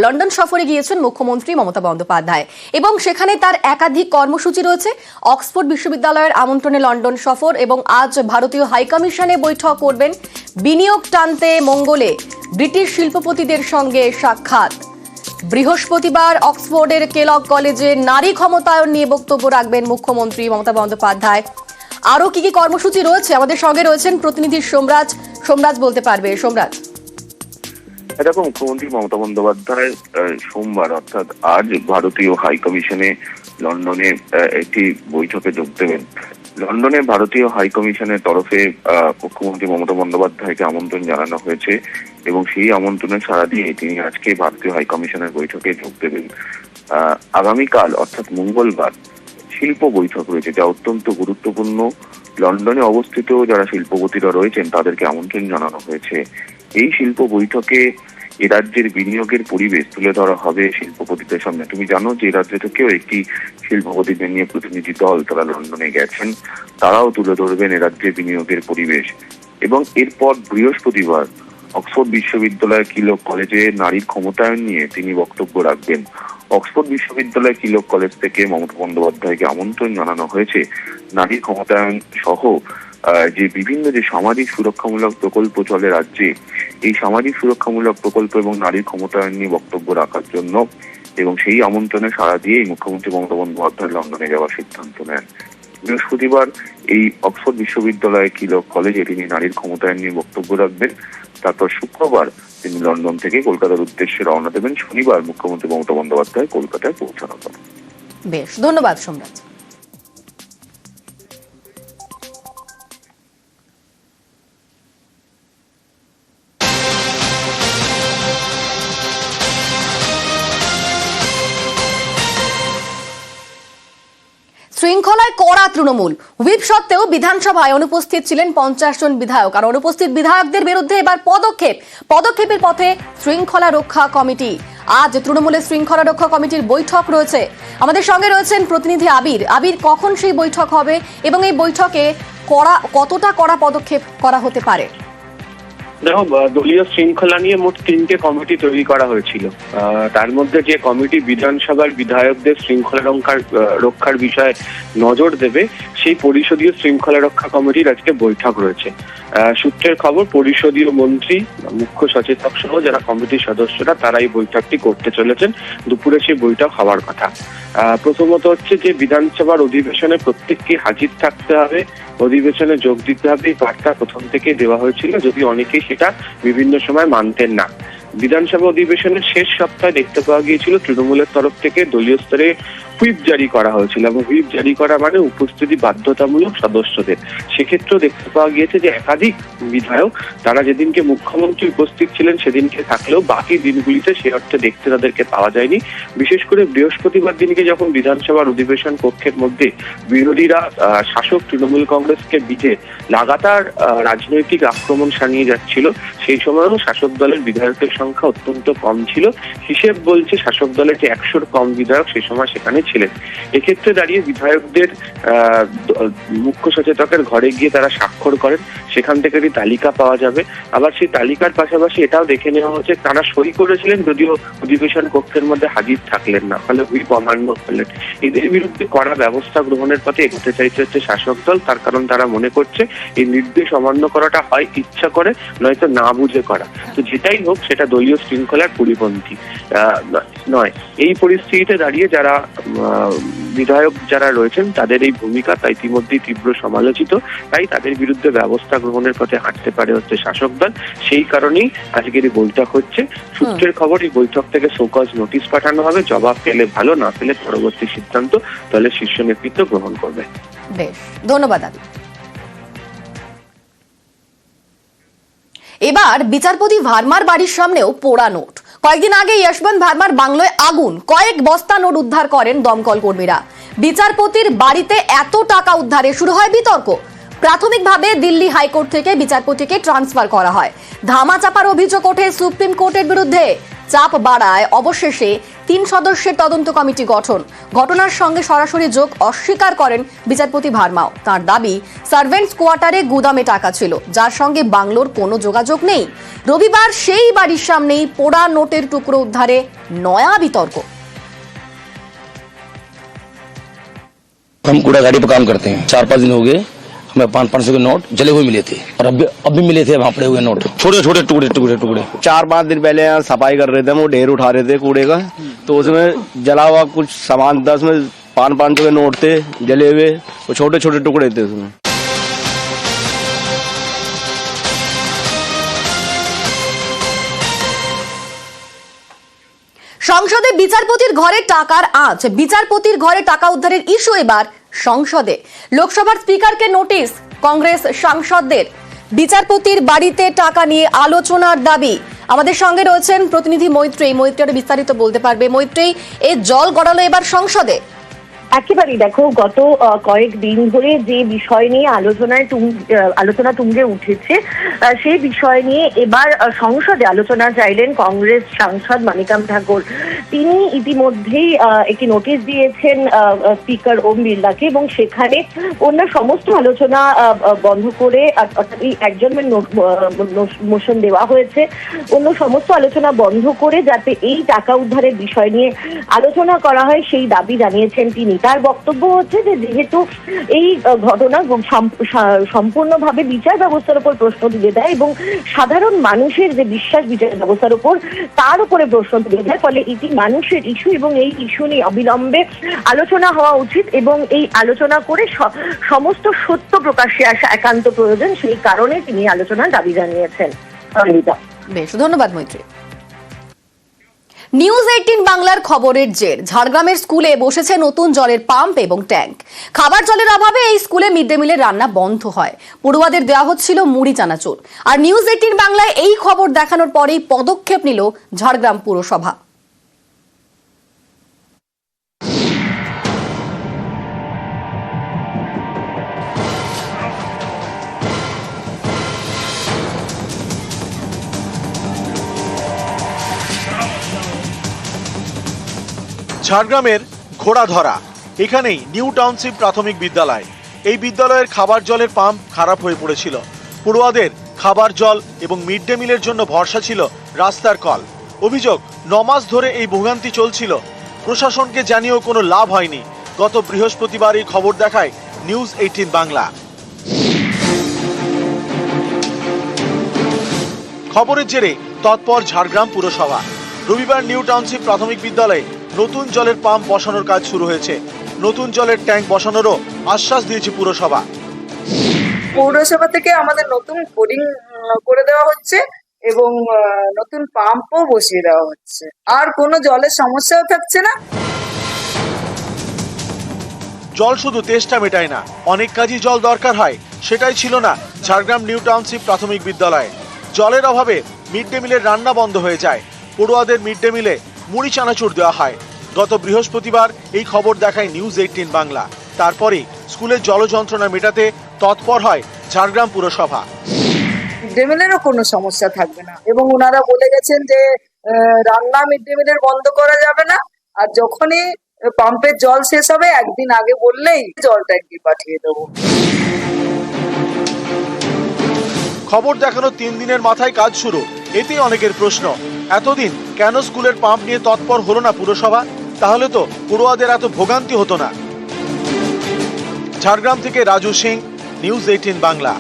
London সফরে গিয়েছেন মুখ্যমন্ত্রী মমতা বন্দ্যোপাধ্যায় এবং সেখানে তার একাধিক কর্মসূচি রয়েছে। অক্সফোর্ড বিশ্ববিদ্যালয়ের আমন্ত্রণে লন্ডন সফর এবং আজ ভারতীয় হাইকমিশনে বৈঠক করবেন। বিনিয়োগ টানতে মঙ্গলে ব্রিটিশ শিল্পপতিদের সঙ্গে সাক্ষাৎ। বৃহস্পতিবার অক্সফোর্ডের কেলগ কলেজে নারী ক্ষমতায়ন নিয়ে বক্তব্য রাখবেন মুখ্যমন্ত্রী মমতা বন্দ্যোপাধ্যায়। আরো কি কি কর্মসূচি রয়েছে, আমাদের সঙ্গে রয়েছেন প্রতিনিধি সোমরাজ বলতে পারবে। সোমরাজ, দেখো, মুখ্যমন্ত্রী মমতা বন্দ্যোপাধ্যায় সোমবার অর্থাৎ আজ ভারতীয় হাই কমিশনে লন্ডনে একটি বৈঠকে যোগ দেবেন। লন্ডনে ভারতীয় হাই কমিশনের তরফে মুখ্যমন্ত্রী মমতা বন্দ্যোপাধ্যায়কে আমন্ত্রণ জানানো হয়েছে এবং সেই আমন্ত্রণে সাড়া দিয়ে তিনি আজকে ভারতীয় হাই কমিশনের বৈঠকে যোগ দেবেন। আগামীকাল অর্থাৎ মঙ্গলবার শিল্প বৈঠক রয়েছে, যা অত্যন্ত গুরুত্বপূর্ণ। লন্ডনে অবস্থিত যারা শিল্পপতিরা রয়েছেন তাদেরকে আমন্ত্রণ জানানো হয়েছে। এই শিল্প বৈঠকে এ রাজ্যের বিনিয়োগের পরিবেশ তুলে ধরা হবে শিল্পপতিদের সামনে। তুমি জানো যে এ রাজ্য থেকেও একটি শিল্পপতিদের নিয়ে প্রতিনিধি দল তারা লন্ডনে গেছেন, তারাও তুলে ধরবেন এ রাজ্যের বিনিয়োগের পরিবেশ। এবং এরপর বৃহস্পতিবার অক্সফোর্ড বিশ্ববিদ্যালয়ের কিলগ কলেজে নারীর ক্ষমতায়ন নিয়ে তিনি বক্তব্য রাখবেন। অক্সফোর্ড বিশ্ববিদ্যালয় কিলগ কলেজ থেকে মমতা বন্দ্যোপাধ্যায়কে আমন্ত্রণ জানানো হয়েছে নারীর ক্ষমতায়ন সহ যে বিভিন্ন যে সামাজিক সুরক্ষামূলক প্রকল্প চলে রাজ্যে, এই সামাজিক সুরক্ষামূলক প্রকল্প এবং নারীর ক্ষমতায়ন নিয়ে বক্তব্য রাখার জন্য। এবং সেই আমন্ত্রণে সাড়া দিয়েই মুখ্যমন্ত্রী মমতা বন্দ্যোপাধ্যায় লন্ডনে যাওয়ার সিদ্ধান্ত নেন। বৃহস্পতিবার এই অক্সফোর্ড বিশ্ববিদ্যালয় কিলগ কলেজে তিনি নারীর ক্ষমতায়ন নিয়ে বক্তব্য রাখবেন। তারপর শুক্রবার তিনি লন্ডন থেকে কলকাতার উদ্দেশ্যে রওনা দেবেন। শনিবার মুখ্যমন্ত্রী মমতা বন্দ্যোপাধ্যায় কলকাতায় পৌঁছানো করেন। বেশ, ধন্যবাদ সোমরাজ। শৃঙ্খলায় কড়া তৃণমূল হুইপ সত্ত্বেও বিধানসভায় অনুপস্থিত ছিলেন 50 জন বিধায়ক। আর অনুপস্থিত বিধায়কদের বিরুদ্ধে এবার পদক্ষেপের পথে শৃঙ্খলা রক্ষা কমিটি। আজ তৃণমূলের শৃঙ্খলা রক্ষা কমিটির বৈঠক রয়েছে। আমাদের সঙ্গে রয়েছেন প্রতিনিধি আবির, কখন সেই বৈঠক হবে এবং এই বৈঠকে কতটা কড়া পদক্ষেপ করা হতে পারে? দেখো, দলীয় শৃঙ্খলা নিয়ে মোট 3টে কমিটি তৈরি করা হয়েছিল। তার মধ্যে যে কমিটি বিধানসভার বিধায়কদের শৃঙ্খলা রক্ষার বিষয়ে নজর দেবে, সেই পরিষদীয় শৃঙ্খলা রক্ষা কমিটির আজকে বৈঠক রয়েছে। সূত্রের খবর, পরিষদীয় মন্ত্রী, মুখ্য সচেতক সহ যারা কমিটির সদস্যরা তারা এই বৈঠকটি করতে চলেছেন। দুপুরে সেই বৈঠক হওয়ার কথা। প্রথমত হচ্ছে যে বিধানসভার অধিবেশনে প্রত্যেককে হাজির থাকতে হবে, অধিবেশনে যোগ দিতে হবে, এই বার্তা প্রথম থেকে দেওয়া হয়েছিল, যদি অনেকেই সেটা বিভিন্ন সময় মানতেন না। বিধানসভা অধিবেশনের শেষ সপ্তাহে দেখতে পাওয়া গিয়েছিল তৃণমূলের তরফ থেকে দলীয় স্তরে হুইপ জারি করা হয়েছিল এবং হুইপ জারি করা মানে উপস্থিতি বাধ্যতামূলক সদস্যদের। সেক্ষেত্রেও দেখতে পাওয়া গিয়েছে যে একাধিক বিধায়ক তারা যেদিনকে মুখ্যমন্ত্রী উপস্থিত ছিলেন সেদিনকে থাকলেও বাকি দিনগুলিতে সে অর্থে দেখতে তাদেরকে পাওয়া যায়নি। বিশেষ করে বৃহস্পতিবার দিনকে যখন বিধানসভার অধিবেশন কক্ষের মধ্যে বিরোধীরা শাসক তৃণমূল কংগ্রেসকে বিধে লাগাতার রাজনৈতিক আক্রমণ সানিয়ে যাচ্ছিল, সেই সময়ও শাসক দলের বিধায়কের সংখ্যা অত্যন্ত কম ছিল। হিসেব বলছে শাসক দলের যে 100-র কম বিধায়ক সেই সময় সেখানে ছিলেন। এক্ষেত্রে দাঁড়িয়ে বিধায়কদের মুখ্য সচেতকের ঘরে গিয়ে তারা স্বাক্ষর করেন, সেখান থেকে একটি তালিকা পাওয়া যাবে। আবার সেই তালিকার পাশাপাশি এটাও দেখে নেওয়া হচ্ছে তারা সই করেছিলেন যদিও অধিবেশন কক্ষের মধ্যে হাজির থাকলেন না, ফলে হুইপ অমান্য করলেন। এদের বিরুদ্ধে কড়া ব্যবস্থা গ্রহণের পথে এগোতে চাইছে হচ্ছে শাসক দল। তার কারণ তারা মনে করছে এই নির্দেশ অমান্য করাটা হয় ইচ্ছা করে নয়তো না বুঝে করা। তো যেটাই হোক সেটা দলীয় শৃঙ্খলার পরিপন্থী নয়। এই পরিস্থিতিতে দাঁড়িয়ে যারা বিধায়ক যারা রয়েছেন তাদের এই ভূমিকা তাই ইতিমধ্যেই তীব্র সমালোচিত। তাই তাদের বিরুদ্ধে ব্যবস্থা গ্রহণের পথে হাঁটতে পারে হচ্ছে শাসক দল। সেই কারণেই আজকের এই বৈঠক হচ্ছে। সূত্রের খবর, এই বৈঠক থেকে শোকজ নোটিশ পাঠানো হবে। জবাব পেলে ভালো, না পেলে পরবর্তী সিদ্ধান্ত দলের শীর্ষ নেতৃত্ব গ্রহণ করবে। বেশ, ধন্যবাদ আবি। এবার বিচারপতি ভার্মার বাড়ির সামনেও পোড়া নোট। কয়েকদিন আগে যশবন্ত ভার্মার বাংলোয় আগুন, কয়েক বস্তা নোট উদ্ধার করেন দমকল কর্মীরা। বিচারপতির বাড়িতে এত টাকা উদ্ধারে শুরু হয় বিতর্ক। প্রাথমিকভাবে দিল্লি হাইকোর্ট থেকে বিচারপতিকে ট্রান্সফার করা হয়। ধামাচাপার অভিযোগ ওঠে সুপ্রিম কোর্টের বিরুদ্ধে। চাপ বাড়ায় অবশেষে 3 সদস্যের তদন্ত কমিটি গঠন। ঘটনার সঙ্গে সরাসরি যোগ অস্বীকার করেন বিচারপতি ভার্মাও। তার দাবি, সার্ভেন্টস কোয়ার্টারে গুদামে টাকা ছিল, যার সঙ্গে বাংলোর কোনো যোগাযোগ নেই। রবিবার সেই বাড়ির সামনেই পোড়া নোটের টুকরো উদ্ধারে নয়া বিতর্ক। हम कूड़ा गाड़ी पर काम करते हैं, 4-5 दिन हो गए, हमें 500 के नोट जले हुए मिले थे और अब भी मिले थे वहाँ पड़े हुए नोट, छोटे छोटे टुकड़े टुकड़े टुकड़े। 4-5 दिन पहले यहाँ सफाई कर रहे थे, हम वो ढेर उठा रहे थे कूड़े का, तो उसमें जला हुआ कुछ सामान था, उसमें 500 के नोट थे जले हुए, वो छोटे छोटे टुकड़े थे उसमें। সংসদে বিচারপতির ঘরে টাকার আঁচ। বিচারপতির ঘরে টাকা উদ্ধারের ইস্যু এবার সংসদে। লোকসভার স্পিকারকে নোটিশ কংগ্রেস সাংসদদের। বিচারপতির বাড়িতে টাকা নিয়ে আলোচনার দাবি। আমাদের সঙ্গে রয়েছেন প্রতিনিধি মৈত্রী। মৈত্রী বিস্তারিত বলতে পারবে। মৈত্রী, এই জল গড়ালো এবার সংসদে। একেবারেই দেখো, গত কয়েকদিন ধরে যে বিষয় নিয়ে আলোচনা তুঙ্গে উঠেছে, সেই বিষয় নিয়ে এবার সংসদে আলোচনা চাইলেন কংগ্রেস সাংসদ মানিকাম ঠাকুর। তিনি ইতিমধ্যেই একটি নোটিশ দিয়েছেন স্পিকার ওম বিড়লাকে, এবং সেখানে অন্য সমস্ত আলোচনা বন্ধ করে, অর্থাৎ এই একজনের মোশন দেওয়া হয়েছে, অন্য সমস্ত আলোচনা বন্ধ করে যাতে এই টাকা উদ্ধারের বিষয় নিয়ে আলোচনা করা হয় সেই দাবি জানিয়েছেন তিনি। তার বক্তব্য হচ্ছে যে যেহেতু এই ঘটনা সম্পূর্ণভাবে বিচার ব্যবস্থার উপর প্রশ্ন তুলে দেয় এবং সাধারণ মানুষের যে বিশ্বাস বিচার ব্যবস্থার উপর, তার উপরে প্রশ্ন তুলে দেয়, ফলে এটি মানুষের ইস্যু এবং এই ইস্যু নিয়ে অবিলম্বে আলোচনা হওয়া উচিত এবং এই আলোচনা করে সমস্ত সত্য প্রকাশ্যে আসা একান্ত প্রয়োজন। সেই কারণে তিনি আলোচনার দাবি জানিয়েছেন। বেশ, ধন্যবাদ মৈত্রী। নিউজ 18 বাংলার খবরের জের। ঝাড়গ্রামের স্কুলে বসেছে নতুন জলের পাম্প এবং ট্যাঙ্ক। খাবার জলের অভাবে এই স্কুলে মিড ডে মিলের রান্না বন্ধ হয়। পড়ুয়াদের দেওয়া হচ্ছিল মুড়ি চানাচুর। আর নিউজ 18 বাংলায় এই খবর দেখানোর পরেই পদক্ষেপ নিল ঝাড়গ্রাম পুরসভা। ঝাড়গ্রামের ঘোড়াধরা, এখানেই নিউ টাউনশিপ প্রাথমিক বিদ্যালয়। এই বিদ্যালয়ের খাবার জলের পাম্প খারাপ হয়ে পড়েছিল। পড়ুয়াদের খাবার জল এবং মিড ডে মিলের জন্য ভরসা ছিল রাস্তার কল। অভিযোগ, 9 মাস ধরে এই ভোগান্তি চলছিল। প্রশাসনকে জানিয়েও কোনো লাভ হয়নি। গত বৃহস্পতিবার এই খবর দেখায় নিউজ 18 বাংলা। খবরের জেরে তৎপর ঝাড়গ্রাম পুরসভা। রবিবার নিউ টাউনশিপ প্রাথমিক বিদ্যালয়ে নতুন জলের পাম্প বসানোর কাজ শুরু হয়েছে। নতুন জলের ট্যাঙ্ক বসানোরও আশ্বাস দিয়েছে পুরসভা। পৌরসভা থেকে আমাদের নতুন বোরিং করে দেওয়া হচ্ছে এবং নতুন পাম্পও বসিয়ে দেওয়া হচ্ছে। আর কোনো জলের সমস্যাও থাকছে না। জল শুধু তেষ্টা মেটায় না, অনেক কাজই জল দরকার হয়। সেটাই ছিল না ঝাড়গ্রাম নিউ টাউনশিপ প্রাথমিক বিদ্যালয়ে। জলের অভাবে মিড ডে মিলের রান্না বন্ধ হয়ে যায়। পড়ুয়াদের মিড ডে মিলে মুড়ি চানাচুর দেওয়া হয়। গত বৃহস্পতিবার এই খবর দেখায় নিউজ 18 বাংলা। তারপরে স্কুলের জল যন্ত্রণা মেটাতে তৎপর হয় ঝাড়গ্রাম পুরসভা। মিড ডে মিলেরও কোনো সমস্যা থাকবে না এবং ওনারা বলে গেছেন যে রান্না মিড ডে মিলের বন্ধ করা যাবে না। আর যখনই পাম্পের জল শেষ হবে একদিন আগে বললেই জল ট্যাঙ্কি পাঠিয়ে দেবো। খবর দেখানো 3 দিনের মাথায় কাজ শুরু। এতেই অনেকের প্রশ্ন, এতদিন কেন স্কুলের পাম্প নিয়ে তৎপর হলো না পুরসভা? তাহলে তো পড়ুয়াদের এত ভোগান্তি হতো না। ঝাড়গ্রাম থেকে রাজু সিং, নিউজ 18 বাংলা।